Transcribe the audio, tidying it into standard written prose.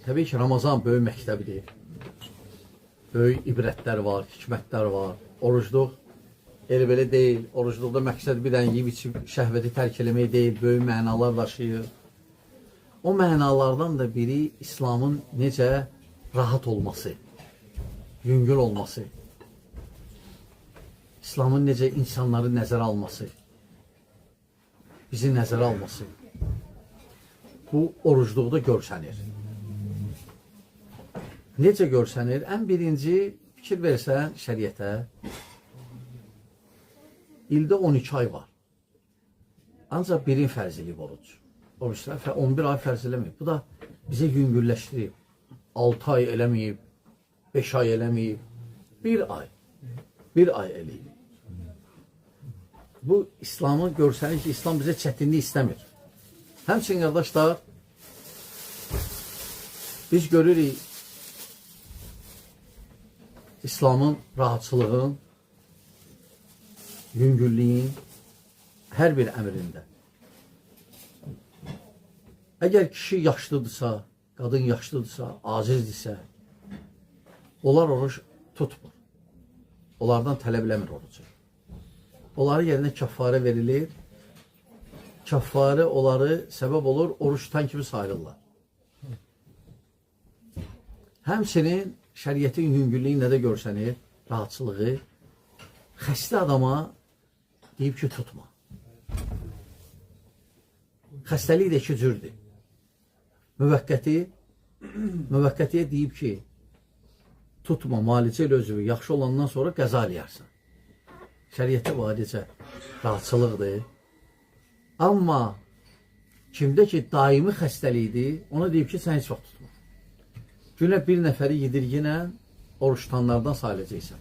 Təbii ki, Ramazan böyük məktəbidir. Böyük ibrətlər var, hikmətlər var. Orucluq elə belə deyil. Orucluqda məqsəd bir dənə yeyib içib şəhvəti tərk eləmək deyil, böyük mənalar daşıyır. O mənalardan da biri İslamın necə rahat olması, yüngül olması, İslamın necə insanları nəzərə alması, bizi nəzərə alması. Bu orucluqda görsənir. Necə görsənir? Ən birinci fikir versən şəriətə, ildə 12 ay var. Ancaq birin fərzili oruc. Oruçlar 11 ay fərz eləməyib. Bu da bizə yüngülləşdirib. 6 ay eləməyib, 5 ay eləməyib, 1 ay. 1 ay eləyib. Bu İslamı görsənir ki, İslam bizə çətinlik istəmir. Həmçinin qardaşlar, biz görürük İslamın rahatçılığın, yüngüllüyün hər bir əmrində. Əgər kişi yaşlıdırsa, qadın yaşlıdırsa, acizdirsə, onlar oruç tutmur. Onlardan tələb eləmir orucu. Onların yerinə kəffarə verilir. Kəffarə onları səbəb olur, oruç tutan kimi sayılırlar. Həmçinin şəriətin yüngüllüyü nədə görsənir? Rahatçılığı. Xəstə adama deyib ki, tutma. Xəstəlik də iki cürdür. Müvəqqətiyə deyib ki, tutma, malicə ilə özü yaxşı olandan sonra qəza eləyərsən. Şəriətdə bu adicə rahatçılıqdır. Amma kimdə ki, daimi xəstəlikdir, ona deyib ki, sən heç vaxt tutma. Günə bir nəfəri yedirginə oruç tutanlardan sayılacaqsan.